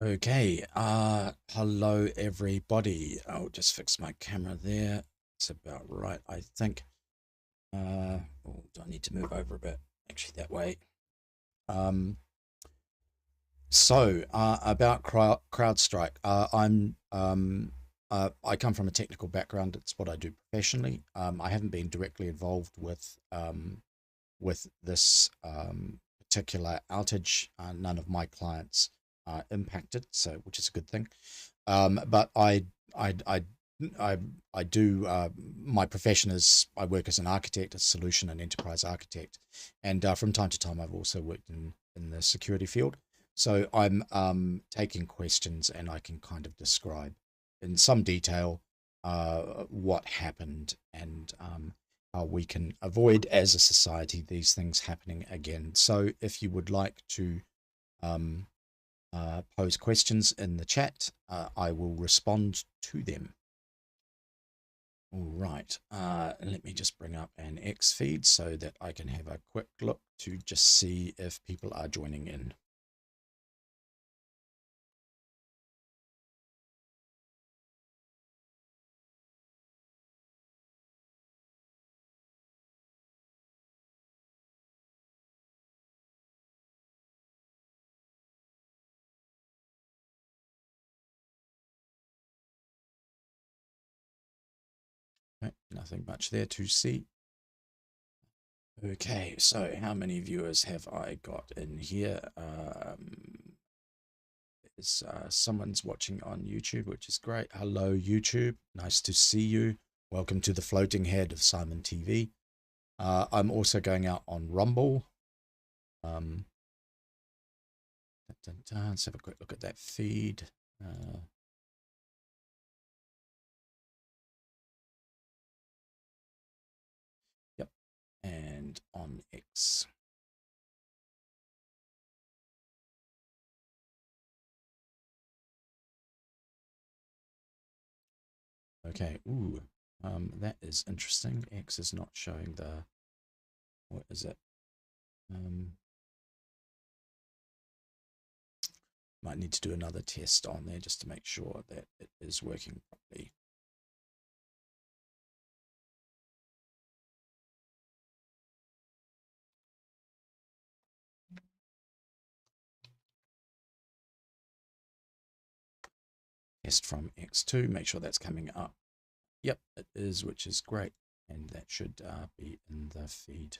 Okay, hello everybody. I'll just fix my camera there. It's about right, I think. Oh, do I need to move over a bit? Actually, that way. Um, about Crowdstrike. I come from a technical background. It's what I do professionally. I haven't been directly involved with this particular outage. None of my clients are impacted, so which is a good thing. But I, I, I, I do. My profession is I work as an architect, a solution and enterprise architect, and from time to time I've also worked in the security field. So I'm taking questions and I can kind of describe in some detail what happened and how we can avoid as a society these things happening again. So if you would like to um, pose questions in the chat, I will respond to them. All right, let me just bring up an X feed so that I can have a quick look to just see if people are joining in. Right, nothing much there to see. Okay, so how many viewers have I got in here? Someone's watching on YouTube, which is great. Hello, YouTube. Nice to see you. Welcome to the floating head of SimonTV. I'm also going out on Rumble. Let's have a quick look at that feed. Yep, and on X. Okay, ooh, that is interesting. X is not showing the, what is it? Might need to do another test on there just to make sure that it is working properly. Test from X2, make sure that's coming up. Yep, it is, which is great. And that should be in the feed.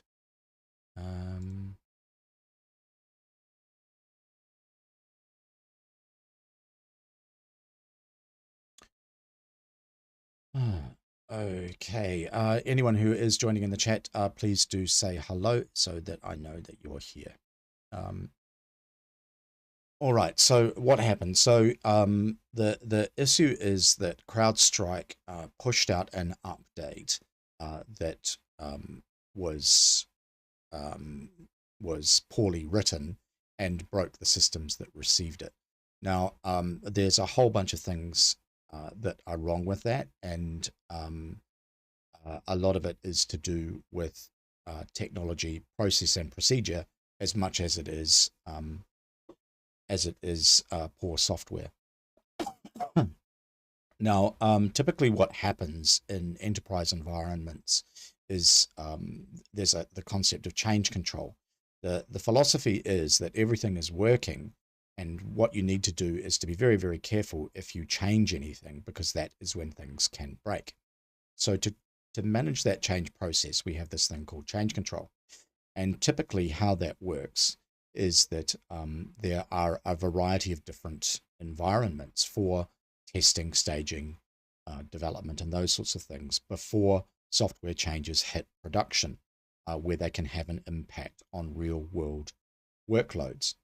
Okay, anyone who is joining in the chat, please do say hello so that I know that you're here. All right, so what happened? So the issue is that CrowdStrike pushed out an update that was was poorly written and broke the systems that received it. Now, there's a whole bunch of things that are wrong with that, and a lot of it is to do with technology, process, and procedure as much as it is poor software. Now, typically what happens in enterprise environments is there's the concept of change control. The philosophy is that everything is working, and what you need to do is to be very, very careful if you change anything, because that is when things can break. So to manage that change process, we have this thing called change control. And typically how that works is that there are a variety of different environments for testing, staging, development, and those sorts of things before software changes hit production, where they can have an impact on real world workloads.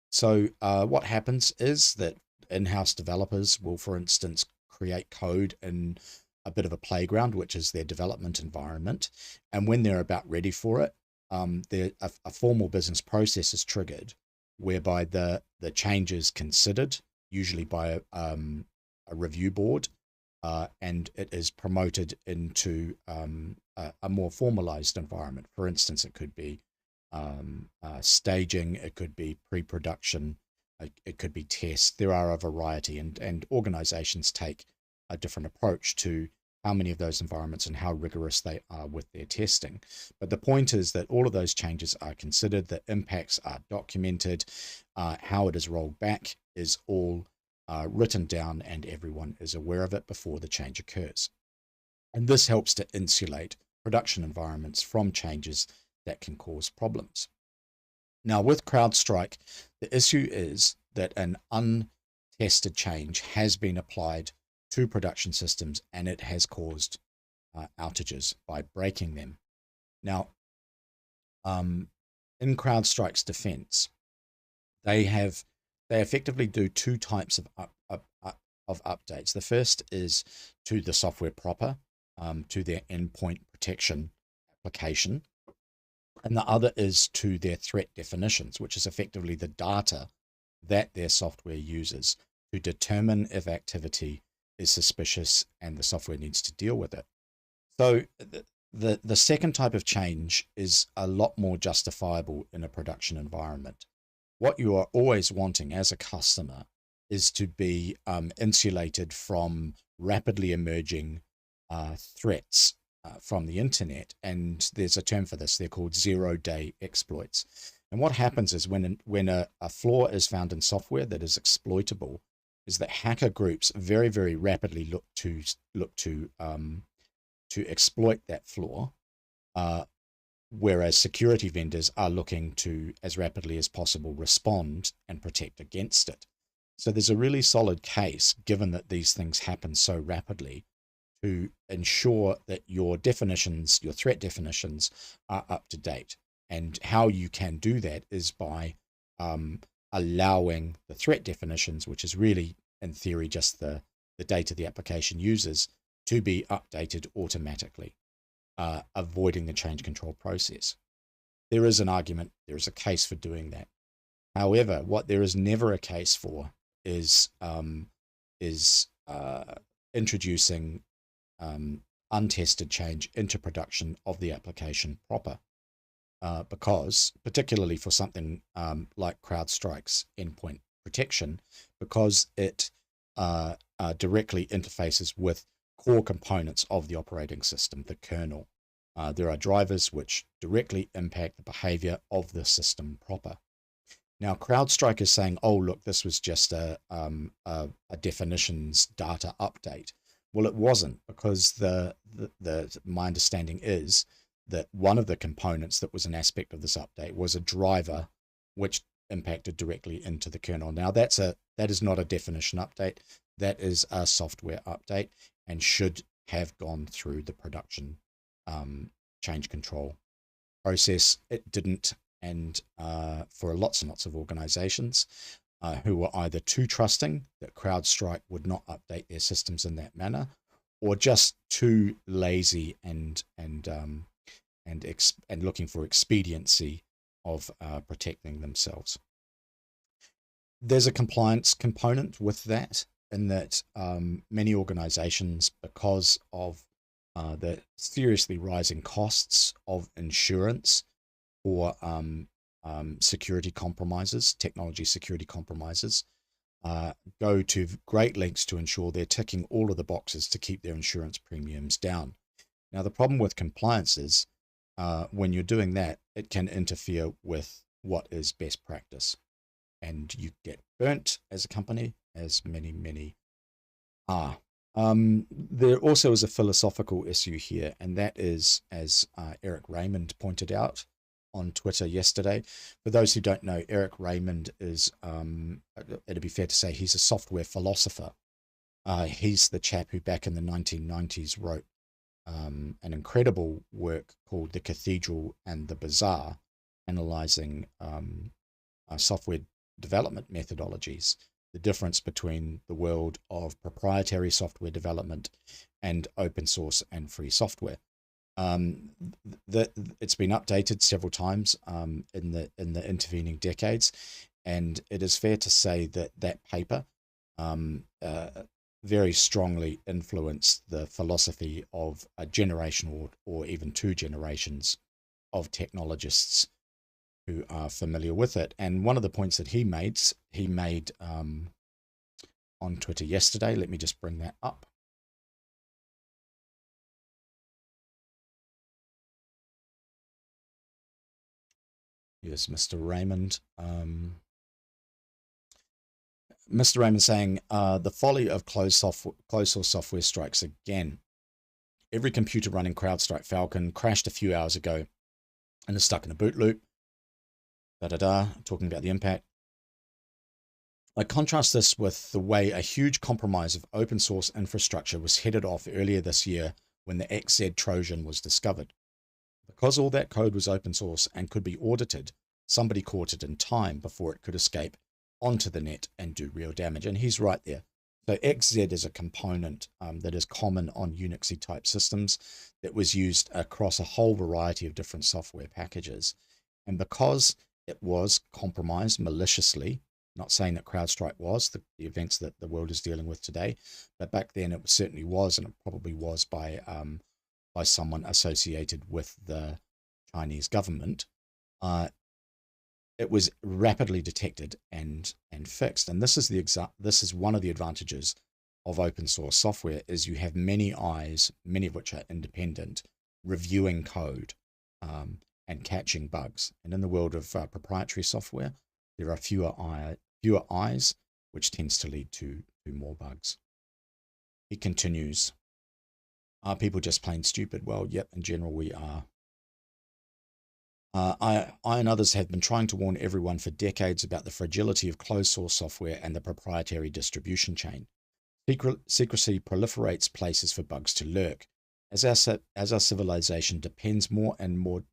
So what happens is that in-house developers will, for instance, create code in a bit of a playground, which is their development environment. And when they're about ready for it, a formal business process is triggered whereby the changes considered, usually by a review board, and it is promoted into a more formalized environment. For instance, it could be staging, it could be pre-production, it could be tests. There are a variety, and organizations take a different approach to how many of those environments and how rigorous they are with their testing. But the point is that all of those changes are considered, the impacts are documented, how it is rolled back is all written down, and everyone is aware of it before the change occurs. And this helps to insulate production environments from changes that can cause problems. Now, with Crowdstrike, the issue is that an untested change has been applied to production systems, and it has caused outages by breaking them. Now, in CrowdStrike's defense, they effectively do two types of updates. The first is to the software proper, to their endpoint protection application, and the other is to their threat definitions, which is effectively the data that their software uses to determine if activity is suspicious and the software needs to deal with it. So the second type of change is a lot more justifiable in a production environment. What you are always wanting as a customer is to be insulated from rapidly emerging threats from the internet, and there's a term for this. They're called zero-day exploits. And what happens is when a flaw is found in software that is exploitable, is that hacker groups very, very rapidly look to exploit that flaw, whereas security vendors are looking to, as rapidly as possible, respond and protect against it. So there's a really solid case, given that these things happen so rapidly, to ensure that your definitions, your threat definitions, are up to date. And how you can do that is by allowing the threat definitions, which is really, in theory, just the data the application uses, to be updated automatically, avoiding the change control process. There is an argument, there is a case for doing that. However, what there is never a case for is introducing untested change into production of the application proper. Because, particularly for something like CrowdStrike's endpoint protection, because it directly interfaces with core components of the operating system, the kernel. There are drivers which directly impact the behavior of the system proper. Now, CrowdStrike is saying, oh, look, this was just a definitions data update. Well, it wasn't, because my understanding is that one of the components that was an aspect of this update was a driver which impacted directly into the kernel. Now, that is not a definition update. That is a software update and should have gone through the production change control process. It didn't, and for lots and lots of organizations who were either too trusting that CrowdStrike would not update their systems in that manner, or just too lazy and looking for expediency of protecting themselves. There's a compliance component with that, in that many organizations, because of the seriously rising costs of insurance for security compromises, technology security compromises, go to great lengths to ensure they're ticking all of the boxes to keep their insurance premiums down. Now, the problem with compliance is when you're doing that, it can interfere with what is best practice, and you get burnt as a company, as many are. There also is a philosophical issue here, and that is, as Eric Raymond pointed out on Twitter yesterday. For those who don't know, Eric Raymond is, it'd be fair to say, he's a software philosopher. He's the chap who back in the 1990s wrote an incredible work called The Cathedral and the Bazaar, analyzing software development methodologies, the difference between the world of proprietary software development and open source and free software. It's been updated several times in the intervening decades, and it is fair to say that that paper very strongly influenced the philosophy of a generation or even two generations of technologists who are familiar with it. And one of the points that he made on Twitter yesterday, let me just bring that up. Here's Mr. Raymond. Mr. Raymond saying, the folly of closed source software strikes again. Every computer running Crowdstrike Falcon crashed a few hours ago and is stuck in a boot loop. Talking about the impact. I contrast this with the way a huge compromise of open source infrastructure was headed off earlier this year when the XZ Trojan was discovered. Because all that code was open source and could be audited, somebody caught it in time before it could escape onto the net and do real damage. And he's right there. So XZ is a component that is common on Unixy type systems that was used across a whole variety of different software packages. And because it was compromised maliciously, not saying that Crowdstrike was, the events that the world is dealing with today, but back then it certainly was, and it probably was by someone associated with the Chinese government. It was rapidly detected and fixed. And this is one of the advantages of open source software, is you have many eyes, many of which are independent, reviewing code and catching bugs. And in the world of proprietary software, there are fewer eyes, which tends to lead to more bugs. He continues, are people just plain stupid? Well, yep, in general we are. I and others have been trying to warn everyone for decades about the fragility of closed source software and the proprietary distribution chain. Secrecy proliferates places for bugs to lurk. As our civilization depends more and more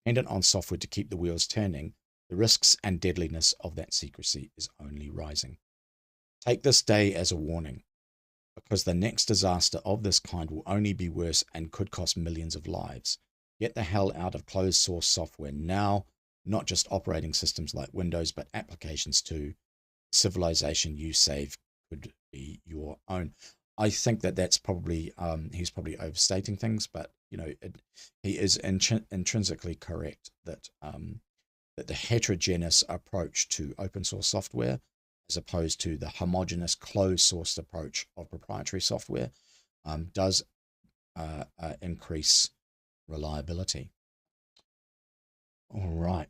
dependent on software to keep the wheels turning, the risks and deadliness of that secrecy is only rising. Take this day as a warning, because the next disaster of this kind will only be worse and could cost millions of lives. Get the hell out of closed source software now, not just operating systems like Windows, but applications too. Civilization you save could be your own. I think that's probably, he's probably overstating things, but he is intrinsically correct that the heterogeneous approach to open source software, as opposed to the homogeneous closed source approach of proprietary software, does increase reliability. All right,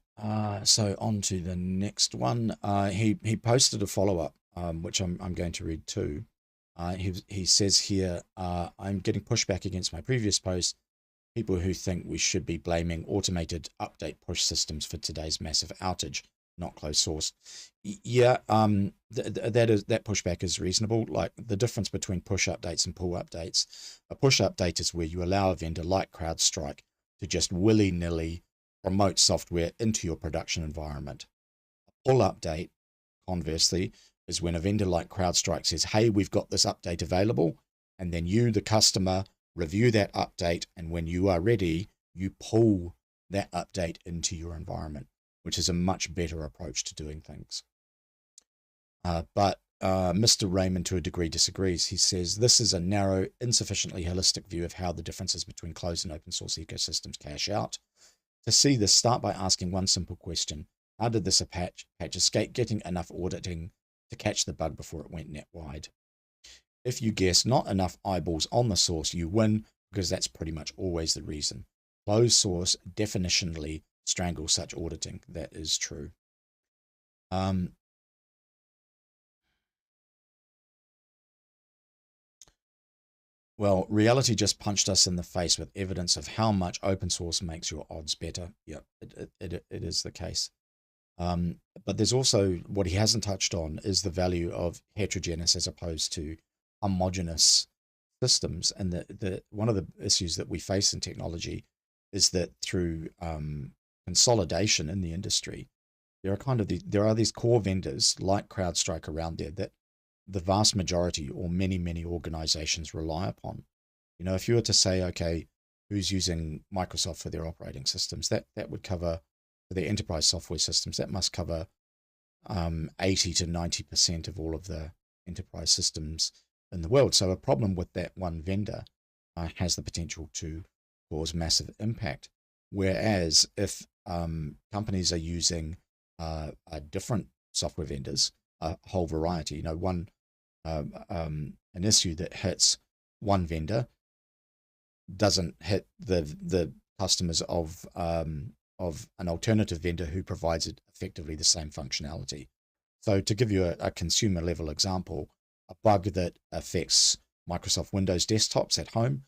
so on to the next one. He posted a follow-up, which I'm going to read too. He says here, I'm getting pushback against my previous post. People who think we should be blaming automated update push systems for today's massive outage, not closed source. Yeah, that pushback is reasonable. Like, the difference between push updates and pull updates. A push update is where you allow a vendor like CrowdStrike to just willy-nilly promote software into your production environment. A pull update, conversely, is when a vendor like CrowdStrike says, hey, we've got this update available, and then you, the customer, review that update, and when you are ready, you pull that update into your environment, which is a much better approach to doing things. But Mr. Raymond, to a degree, disagrees. He says, this is a narrow, insufficiently holistic view of how the differences between closed and open source ecosystems cash out. To see this, start by asking one simple question. How did this patch escape getting enough auditing to catch the bug before it went net wide? If you guess not enough eyeballs on the source, you win, because that's pretty much always the reason. Closed source definitionally strangles such auditing. That is true. Well, reality just punched us in the face with evidence of how much open source makes your odds better. Yep, it is the case. But there's also, what he hasn't touched on is the value of heterogeneous as opposed to homogeneous systems. And the one of the issues that we face in technology is that through consolidation in the industry, there are these core vendors like CrowdStrike around there that the vast majority or many organizations rely upon. If you were to say, okay, who's using Microsoft for their operating systems, that would cover, for their enterprise software systems, that must cover 80 to 90% of all of the enterprise systems in the world. So a problem with that one vendor has the potential to cause massive impact. Whereas if companies are using different software vendors, a whole variety. You know, an issue that hits one vendor doesn't hit the customers of an alternative vendor who provides it effectively the same functionality. So to give you a consumer level example, a bug that affects Microsoft Windows desktops at home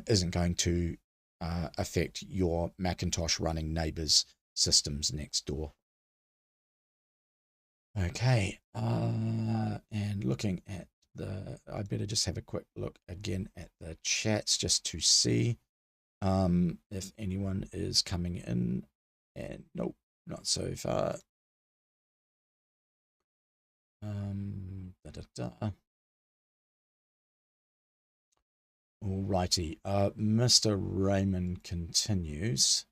isn't going to affect your Macintosh running neighbors' systems next door. Okay, and looking at I better just have a quick look again at the chats just to see if anyone is coming in, and nope, not so far. Alrighty, Mr. Raymond continues.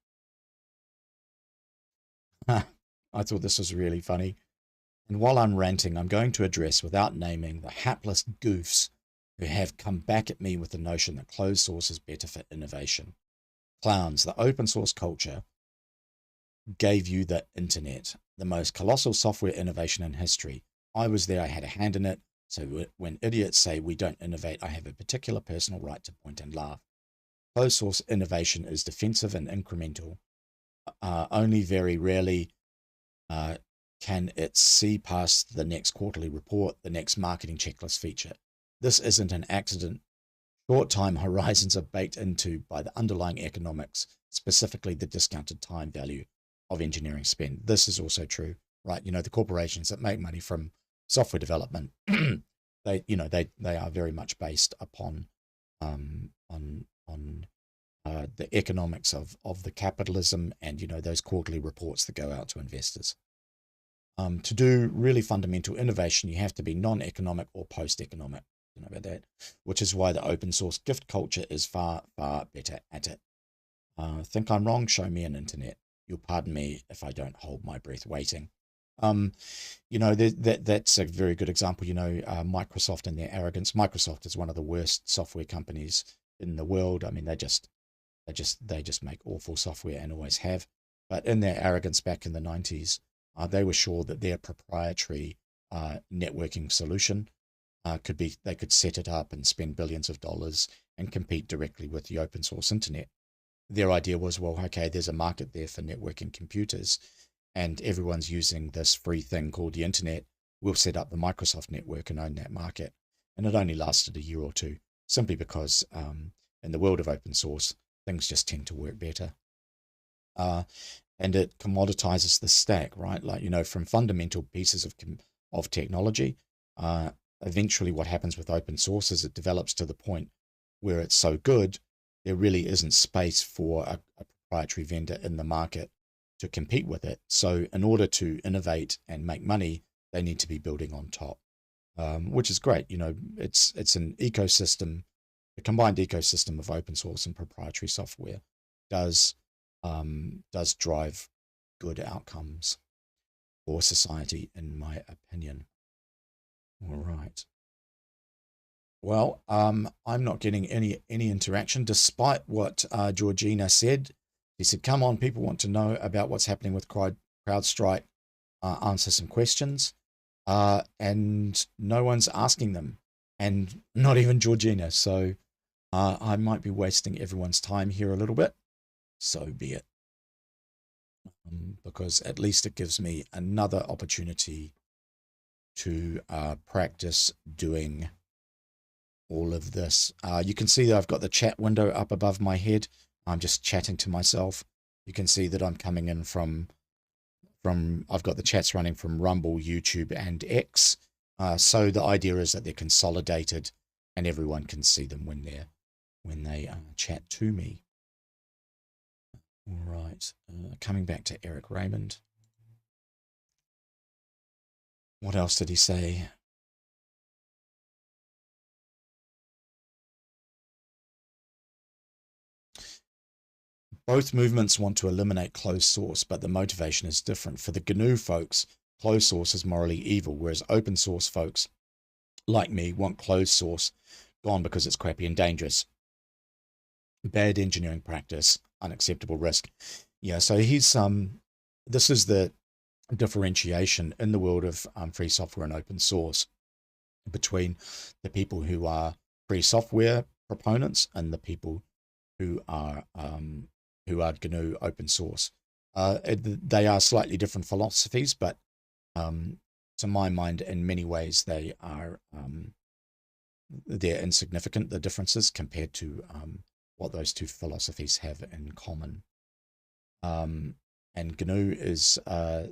I thought this was really funny. And while I'm ranting, I'm going to address, without naming, the hapless goofs who have come back at me with the notion that closed source is better for innovation. Clowns, the open source culture gave you the internet, the most colossal software innovation in history. I was there, I had a hand in it. So when idiots say we don't innovate, I have a particular personal right to point and laugh. Closed source innovation is defensive and incremental. Only very rarely can it see past the next quarterly report, the next marketing checklist feature. This isn't an accident. Short time horizons are baked into by the underlying economics, specifically the discounted time value of engineering spend. This is also true, right? You know, the corporations that make money from software development, they are very much based upon the economics of the capitalism and, you know, those quarterly reports that go out to investors. To do really fundamental innovation, you have to be non-economic or post-economic. You know about that, which is why the open source gift culture is far, far better at it. Think I'm wrong? Show me an internet. You'll pardon me if I don't hold my breath waiting. You know, that's a very good example. You know, Microsoft and their arrogance. Microsoft is one of the worst software companies in the world. I mean, they just make awful software and always have. But in their arrogance back in the 90s, they were sure that their proprietary networking solution they could set it up and spend billions of dollars and compete directly with the open source internet. Their idea was, well, okay, there's a market there for networking computers, and everyone's using this free thing called the internet. We'll set up the Microsoft network and own that market. And it only lasted a year or two, simply because in the world of open source, things just tend to work better. And it commoditizes the stack, right? Like, you know, from fundamental pieces of technology, eventually what happens with open source is it develops to the point where it's so good, there really isn't space for a proprietary vendor in the market to compete with it. So in order to innovate and make money, they need to be building on top, which is great. You know, it's an ecosystem. The combined ecosystem of open source and proprietary software does drive good outcomes for society, in my opinion. All right. Well, I'm not getting any interaction, despite what Georgina said. She said, "Come on, people want to know about what's happening with Crowdstrike. Answer some questions," and no one's asking them, and not even Georgina. So I might be wasting everyone's time here a little bit. So be it, because at least it gives me another opportunity to practice doing all of this. You can see that I've got the chat window up above my head. I'm just chatting to myself. You can see that I'm coming in from I've got the chats running from Rumble, YouTube, and X. So the idea is that they're consolidated and everyone can see them when they chat to me. All right, coming back to Eric Raymond. What else did he say? Both movements want to eliminate closed source, but the motivation is different. For the GNU folks, closed source is morally evil, whereas open source folks, like me, want closed source gone because it's crappy and dangerous. Bad engineering practice, unacceptable risk. Yeah, so he's this is the differentiation in the world of free software and open source between the people who are free software proponents and the people who are GNU open source. They are slightly different philosophies, but to my mind, in many ways, they're insignificant, the differences compared to what those two philosophies have in common. And GNU is a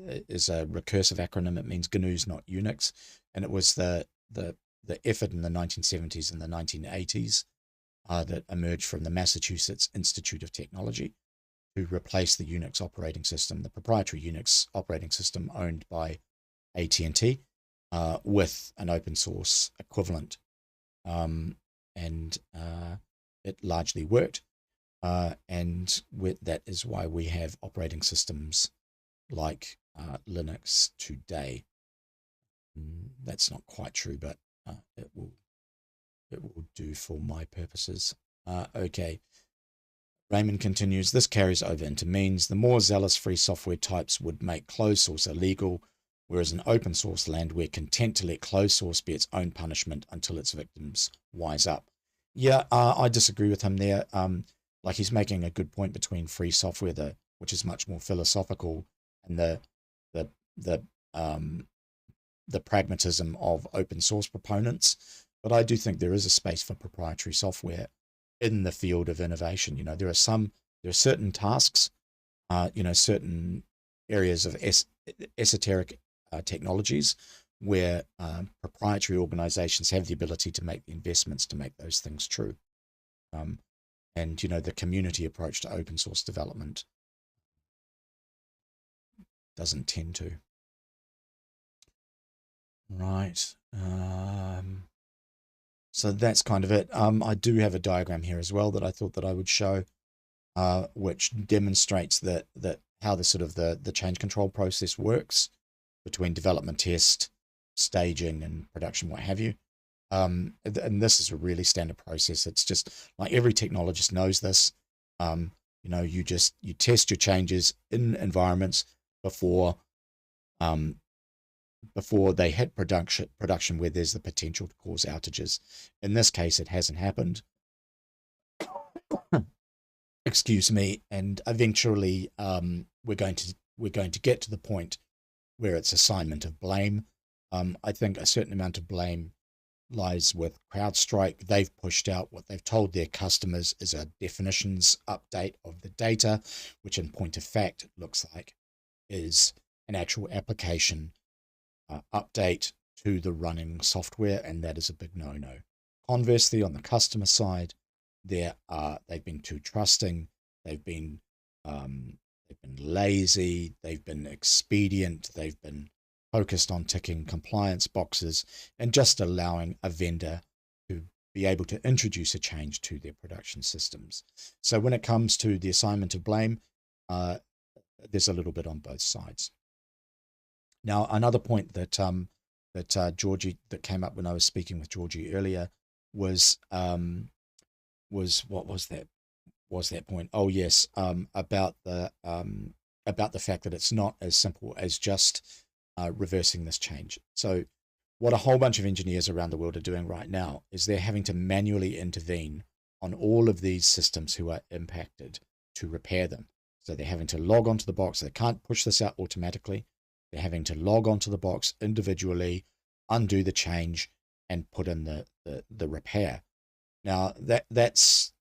recursive acronym. It means GNU's not Unix, and it was the effort in the 1970s and the 1980s that emerged from the Massachusetts Institute of Technology to replace the Unix operating system, the proprietary Unix operating system owned by AT&T, with an open source equivalent, and it largely worked. And that is why we have operating systems like Linux today. That's not quite true, but it will do for my purposes. Okay. Raymond continues, this carries over into means the more zealous free software types would make closed source illegal, whereas in open source land, we're content to let closed source be its own punishment until its victims wise up. Yeah, I disagree with him there. Like, he's making a good point between free software, which is much more philosophical, and the pragmatism of open source proponents. But I do think there is a space for proprietary software in the field of innovation. There are certain tasks, certain areas of esoteric technologies where proprietary organizations have the ability to make the investments to make those things true. And the community approach to open source development doesn't tend to. Right. So that's kind of it. I do have a diagram here as well that I thought that I would show, which demonstrates that how the sort of the change control process works between development, test, staging, and production, what have you. And this is a really standard process. It's just like every technologist knows this. You test your changes in environments before they hit production where there's the potential to cause outages. In this case, it hasn't happened. Excuse me. And eventually, we're going to get to the point where it's assignment of blame. I think a certain amount of blame lies with CrowdStrike. They've pushed out what they've told their customers is a definitions update of the data, which in point of fact looks like is an actual application update to the running software, and that is a big no-no. Conversely, on the customer side, they've been too trusting, they've been lazy, they've been expedient, they've been focused on ticking compliance boxes and just allowing a vendor to be able to introduce a change to their production systems. So when it comes to the assignment of blame, there's a little bit on both sides. Now, another point that that came up when I was speaking with Georgie earlier was what was that? Was that point? Oh yes, about the fact that it's not as simple as just reversing this change. So what a whole bunch of engineers around the world are doing right now is they're having to manually intervene on all of these systems who are impacted to repair them. So they're having to log onto the box. They can't push this out automatically. They're having to log onto the box individually, undo the change, and put in the repair. Now that's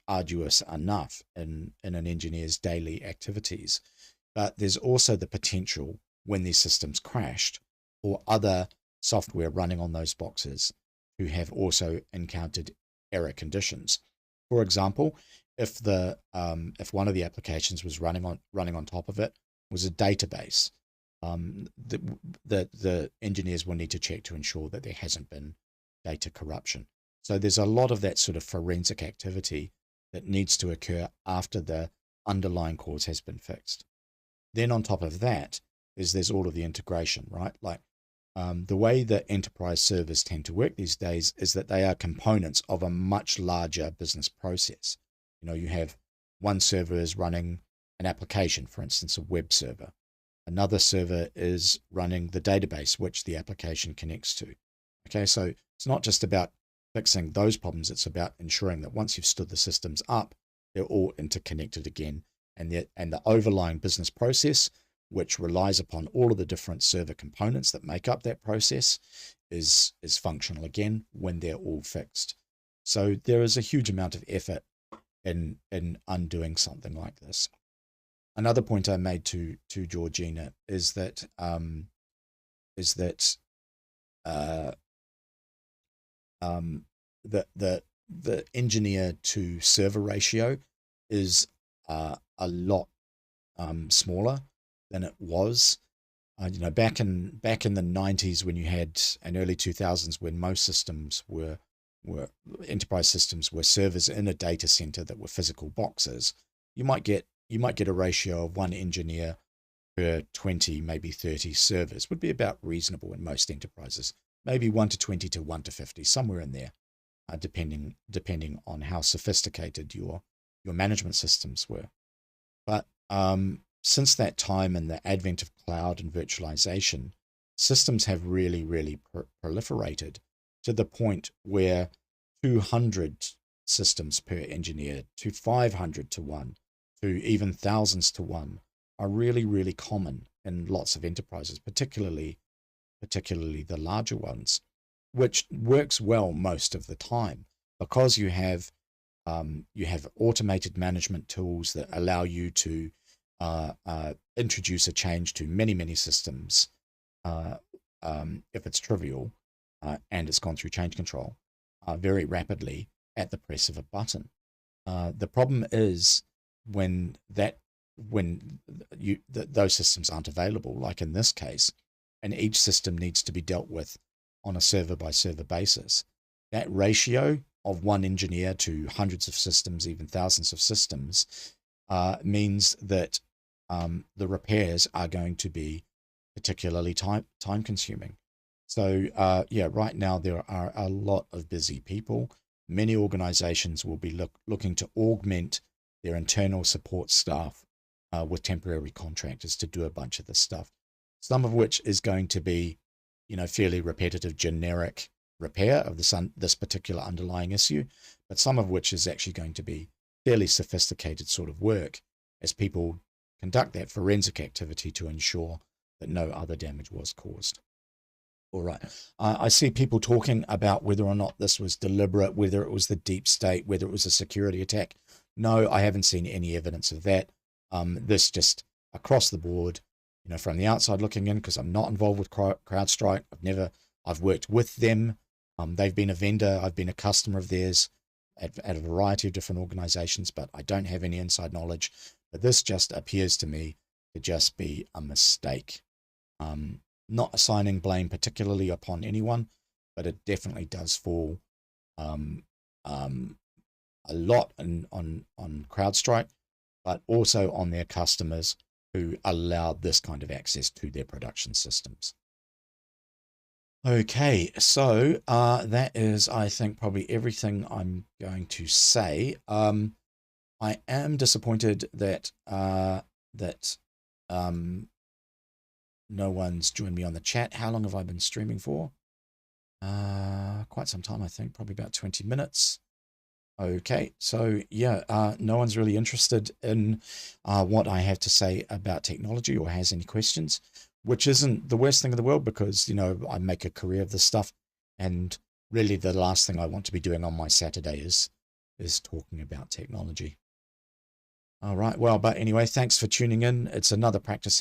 arduous enough in an engineer's daily activities, but there's also the potential when these systems crashed or other software running on those boxes who have also encountered error conditions. For example, if one of the applications was running on top of it was a database, the engineers will need to check to ensure that there hasn't been data corruption. So there's a lot of that sort of forensic activity that needs to occur after the underlying cause has been fixed. Then on top of that, there's all of the integration, right? Like the way that enterprise servers tend to work these days is that they are components of a much larger business process. You have one server is running an application, for instance, a web server. Another server is running the database which the application connects to. Okay, so it's not just about fixing those problems, it's about ensuring that once you've stood the systems up, they're all interconnected again, and the overlying business process, which relies upon all of the different server components that make up that process, is functional again when they're all fixed. So there is a huge amount of effort in undoing something like this. Another point I made to Georgina is that the engineer to server ratio is a lot smaller than it was. You know, back in the 90s, when you had, and early 2000s, when most systems were enterprise systems were servers in a data center that were physical boxes, you might get a ratio of 1 engineer per 20, maybe 30 servers would be about reasonable in most enterprises. Maybe 1 to 20 to 1 to 50, somewhere in there, depending on how sophisticated your management systems were. But since that time and the advent of cloud and virtualization, systems have really proliferated to the point where 200 systems per engineer to 500 to 1 to even thousands to 1 are really common in lots of enterprises, particularly the larger ones, which works well most of the time because you have automated management tools that allow you to introduce a change to many systems if it's trivial and it's gone through change control very rapidly at the press of a button. The problem is when those systems aren't available, like in this case, and each system needs to be dealt with on a server by server basis. That ratio of 1 engineer to hundreds of systems, even thousands of systems, means that the repairs are going to be particularly time consuming. So yeah, right now there are a lot of busy people. Many organizations will be looking to augment their internal support staff with temporary contractors to do a bunch of this stuff. Some of which is going to be, you know, fairly repetitive, generic repair of this particular underlying issue, but some of which is actually going to be fairly sophisticated sort of work as people conduct that forensic activity to ensure that no other damage was caused. All right. I see people talking about whether or not this was deliberate, whether it was the deep state, whether it was a security attack. No, I haven't seen any evidence of that. This just across the board, you know, from the outside looking in, because I'm not involved with Crowdstrike. I've worked with them. They've been a vendor. I've been a customer of theirs at a variety of different organizations, but I don't have any inside knowledge. But this just appears to me to just be a mistake. Not assigning blame particularly upon anyone, but it definitely does fall a lot on Crowdstrike, but also on their customers who allowed this kind of access to their production systems. Okay, so that is, I think, probably everything I'm going to say. I am disappointed that no one's joined me on the chat. How long have I been streaming for? Quite some time, I think, probably about 20 minutes. Okay, so yeah, no one's really interested in what I have to say about technology or has any questions, which isn't the worst thing in the world because, you know, I make a career of this stuff, and really the last thing I want to be doing on my Saturday is talking about technology. All right, well, but anyway, thanks for tuning in. It's another practice